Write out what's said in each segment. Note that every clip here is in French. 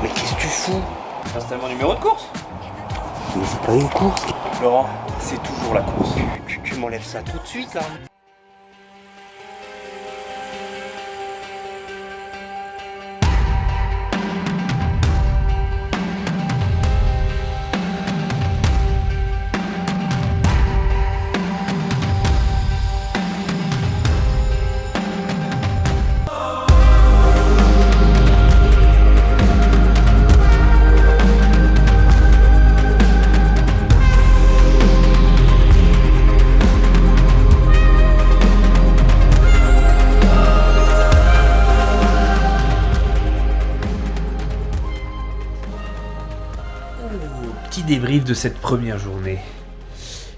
Mais qu'est-ce que tu fous? C'est tellement numéro de course. Mais c'est pas une course. Laurent, c'est toujours la course. Tu m'enlèves ça tout de suite là. Petit débrief de cette première journée.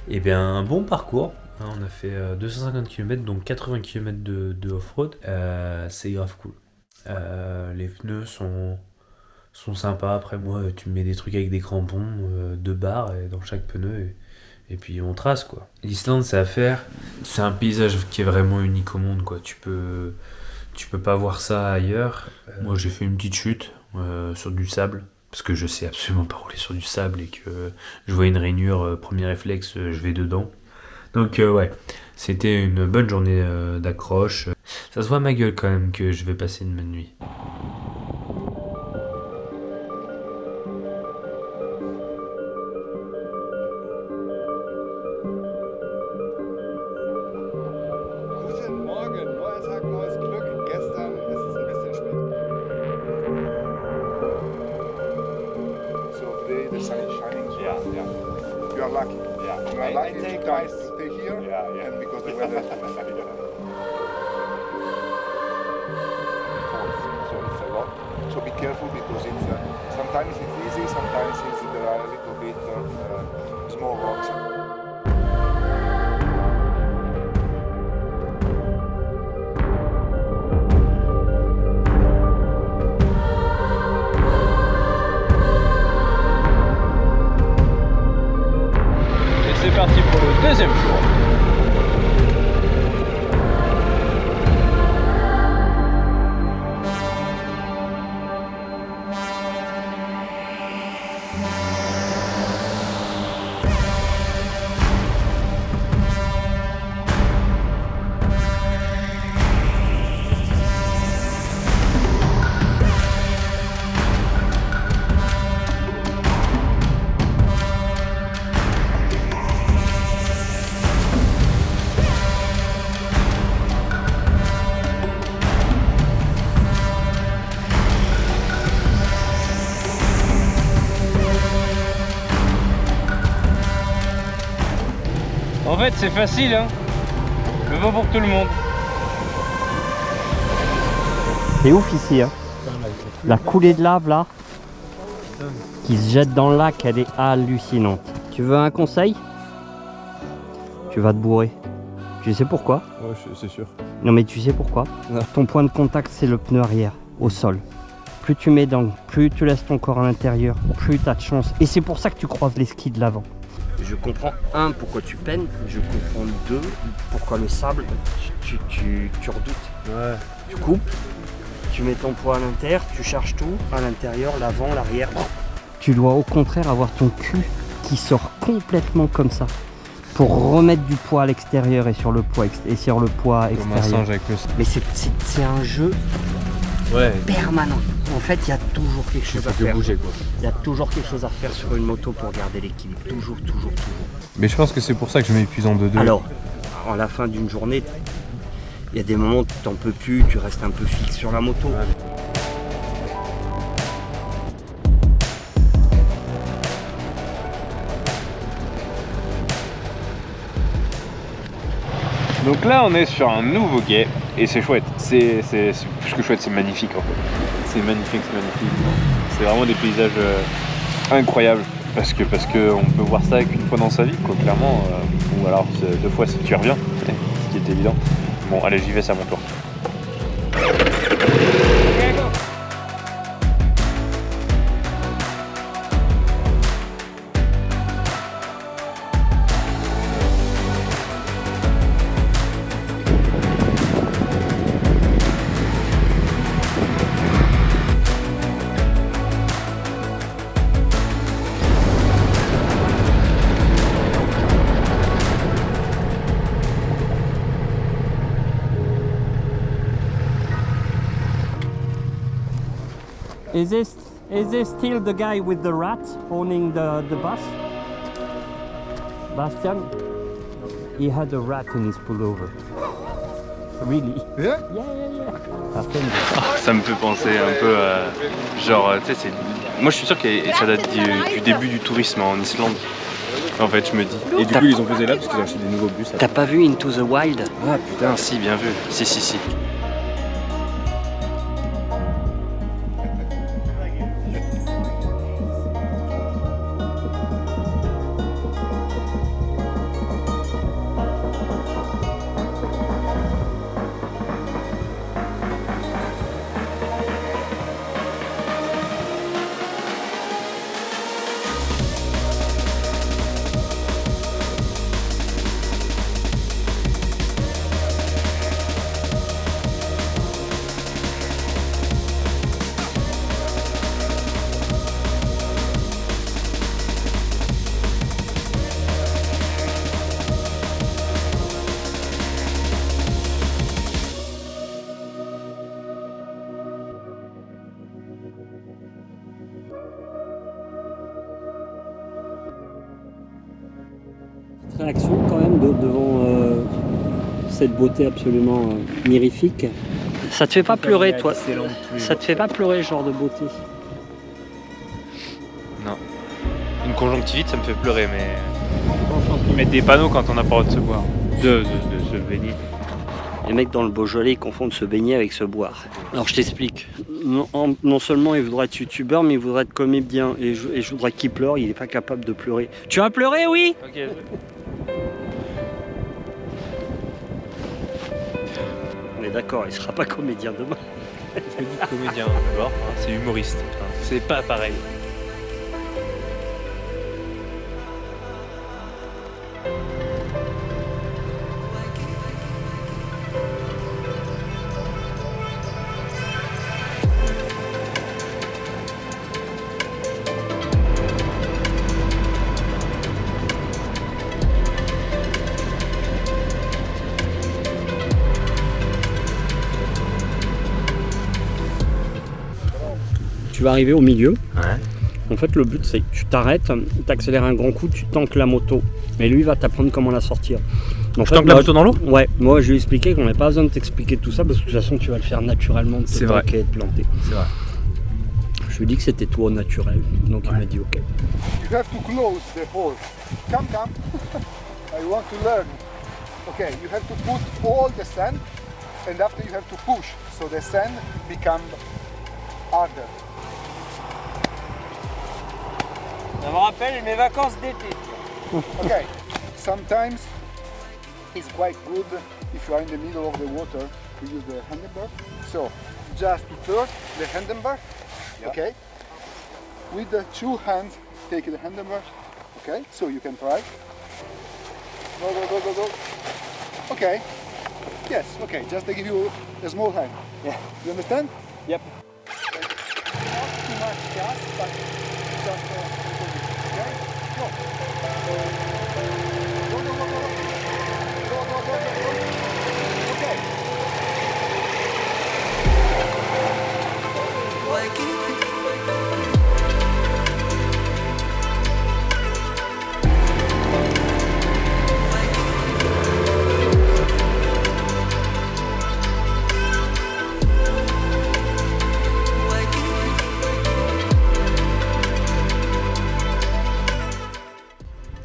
Eh bien, un bon parcours. On a fait 250 km, donc 80 km de off-road. C'est grave cool. Les pneus sont sympas. Après, moi, tu me mets des trucs avec des crampons, 2 barres dans chaque pneu. Et puis on trace, quoi. L'Islande, c'est à faire. C'est un paysage qui est vraiment unique au monde, quoi. Tu peux pas voir ça ailleurs. Moi, j'ai fait une petite chute sur du sable. Parce que je sais absolument pas rouler sur du sable et que je vois une rainure, premier réflexe, je vais dedans. Donc ouais, c'était une bonne journée d'accroche. Ça se voit à ma gueule quand même que je vais passer une bonne nuit. Guten Morgen, neuer Tag, neues Glück. Gestern ist es ein bisschen spät. So today the sun is shining. So yeah. You are lucky. Yeah. You are lucky to stay here. Yeah. And because the weather is so it's a lot. So be careful because it's sometimes it's easy, sometimes there are a little bit of small rocks. C'est parti pour le deuxième jour. En fait, c'est facile, hein. Mais pas pour tout le monde. C'est ouf ici, hein. La coulée de lave là, qui se jette dans le lac, elle est hallucinante. Tu veux un conseil? Tu vas te bourrer. Tu sais pourquoi? Ouais, c'est sûr. Non mais tu sais pourquoi? Ton point de contact c'est le pneu arrière, au sol. Plus tu mets d'angle, plus tu laisses ton corps à l'intérieur, plus tu as de chance. Et c'est pour ça que tu croises les skis de l'avant. Je comprends, un, pourquoi tu peines. Je comprends, deux, pourquoi le sable, tu redoutes. Ouais. Tu coupes, tu mets ton poids à l'intérieur, tu charges tout, à l'intérieur, l'avant, l'arrière. Tu dois au contraire avoir ton cul qui sort complètement comme ça pour remettre du poids à l'extérieur et sur le poids extérieur. Comme un singe avec le... Mais c'est un jeu permanent. En fait, il y a toujours quelque chose à faire. bouger, quoi. Il y a toujours quelque chose à faire sur une moto pour garder l'équilibre. Toujours. Mais je pense que c'est pour ça que je m'épuise en 2-2. Alors, à la fin d'une journée, il y a des moments où tu n'en peux plus, tu restes un peu fixe sur la moto. Donc là, on est sur un nouveau quai et c'est chouette. C'est plus que chouette, c'est magnifique en fait. C'est magnifique. C'est vraiment des paysages incroyables parce que on peut voir ça qu'une fois dans sa vie, quoi, clairement. Ou alors 2 fois si tu reviens, ce qui est évident. Bon, allez, j'y vais, c'est à mon tour. Is this still the guy with the rat owning the bus? Bastian? He had a rat in his pullover. Really? Yeah? Yeah. Bastian, Ça me fait penser un peu à... Genre, tu sais, c'est... Moi je suis sûr que ça date du début du tourisme en Islande. En fait, je me dis. Et du coup, ils ont posé là parce qu'ils ont acheté des nouveaux bus. t'as pas vu Into the Wild? Ah putain, si, bien vu. Si. Réaction quand même devant cette beauté absolument mirifique. Ça te fait pas pleurer toi? Ça te fait pas pleurer ce genre de beauté? Non. Une conjonctivite, ça me fait pleurer, mais... Ils mettent des panneaux quand on n'a pas le droit de se boire. De se baigner. Les mecs dans le Beaujolais ils confondent se baigner avec se boire. Alors je t'explique. Non seulement il voudrait être youtubeur, mais il voudrait être comédien. Et je voudrais qu'il pleure, il est pas capable de pleurer. Tu vas pleurer, oui? Ok. On est d'accord, il sera pas comédien demain. Je me dis comédien, d'accord, c'est humoriste. Enfin, c'est pas pareil. Tu vas arriver au milieu. Ouais. En fait, le but, c'est que tu t'arrêtes, tu accélères un grand coup, tu tanques la moto. Mais lui, il va t'apprendre comment la sortir. En fait, Tanque la moto dans l'eau? Ouais, moi, je lui ai expliqué qu'on n'avait pas besoin de t'expliquer tout ça parce que de toute façon, tu vas le faire naturellement de te C'est vrai. tanker et de planter. C'est vrai. Je lui ai dit que c'était tout au naturel. Donc, il m'a dit OK. You have to close the hole. Come. I want to learn. Okay, you have to put all the sand and after you have to push so the sand becomes harder. Ça me rappelle mes vacances d'été. Okay, sometimes it's quite good if you are in the middle of the water to use the handlebar. So just to turn the handlebar, okay? With the two hands, take the handlebar, okay? So you can try. Go. Okay. Yes, okay, just to give you a small hand. Yeah. You understand? Yep. Not too much gas, but just a little bit, okay? Go. Go. Okay.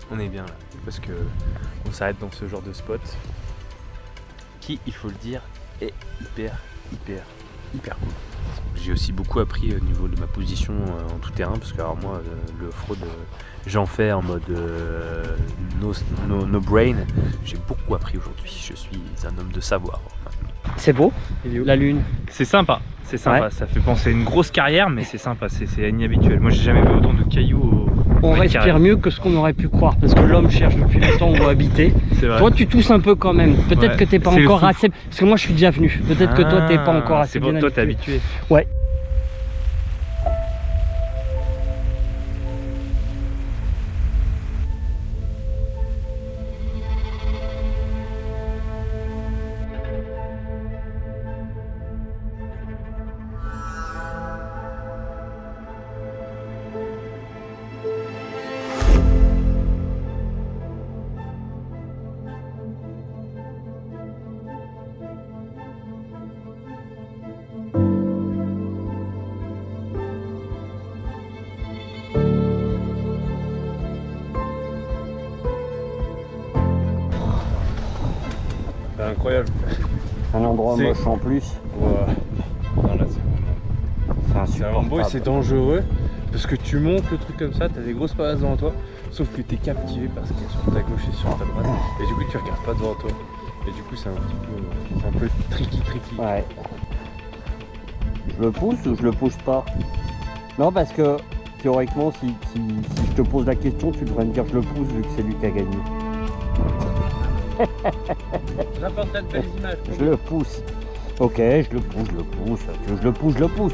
On est bien là, parce que on s'arrête dans ce genre de spot qui, il faut le dire, est hyper cool. J'ai aussi beaucoup appris au niveau de ma position en tout terrain, parce que alors moi, le off-road, j'en fais en mode no brain. J'ai beaucoup appris aujourd'hui, je suis un homme de savoir maintenant. C'est beau, la lune. C'est sympa, Ouais. ça fait penser à une grosse carrière, mais c'est sympa, c'est inhabituel. Moi j'ai jamais vu autant de cailloux On respire mieux que ce qu'on aurait pu croire parce que l'homme cherche depuis longtemps où habiter. C'est vrai. Toi, tu tousses un peu quand même. Peut-être Ouais, que t'es pas c'est le encore fou. assez. Parce que moi, je suis déjà venu. Peut-être que toi, t'es pas encore assez C'est bon, bien toi t'es habitué. habitué. Ouais. incroyable. Un endroit C'est- moche en plus. Ouais. Non, là, c'est C'est C'est vraiment beau et c'est insupportable. dangereux parce que tu montes le truc comme ça, t'as des grosses palazes devant toi, sauf que t'es captivé par ce qu'il y a sur ta gauche et sur ta droite. Et du coup, tu regardes pas devant toi. Et du coup, c'est un peu tricky. Ouais. Je le pousse ou je le pousse pas? Non, parce que théoriquement, si je te pose la question, tu devrais me dire je le pousse vu que c'est lui qui a gagné. J'apporterai de belles images. Je le pousse. Ok, je le pousse. Tu veux que je le pousse, je le pousse.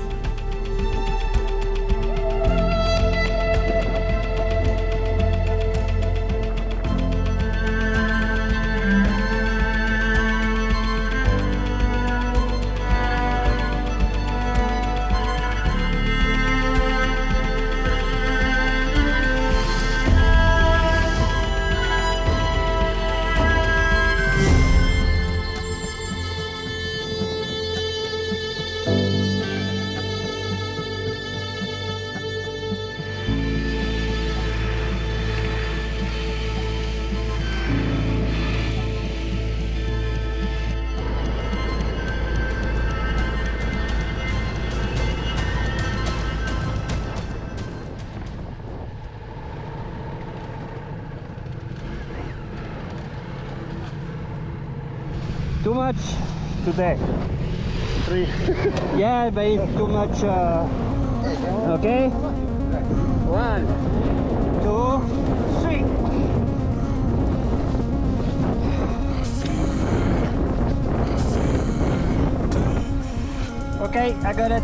Too much today. 3. Yeah, but it's too much. Okay. 1, 2, 3. Okay, I got it.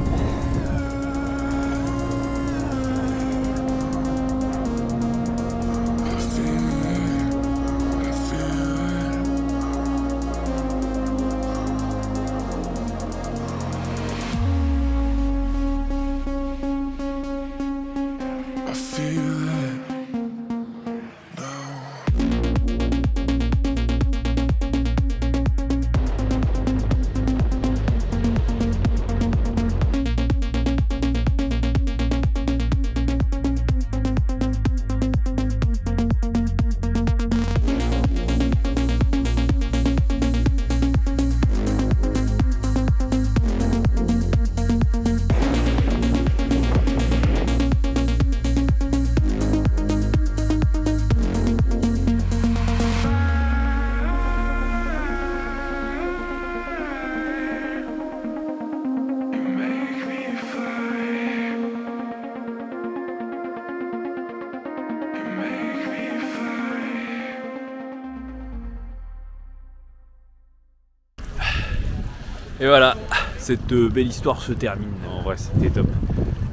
Et voilà, cette belle histoire se termine. En vrai, c'était top.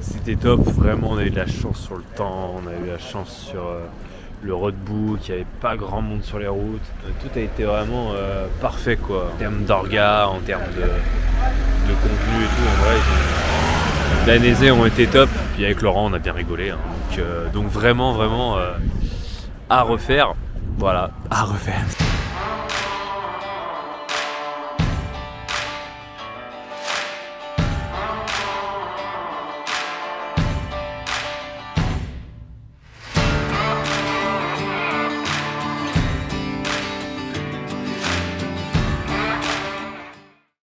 C'était top, vraiment, on a eu de la chance sur le temps, on a eu de la chance sur le roadbook, il n'y avait pas grand monde sur les routes. Tout a été vraiment parfait, quoi. En termes d'orga, en termes de contenu et tout, en vrai, l'année ont été top. Puis avec Laurent, on a bien rigolé. Hein. Donc vraiment, à refaire. Voilà, à refaire.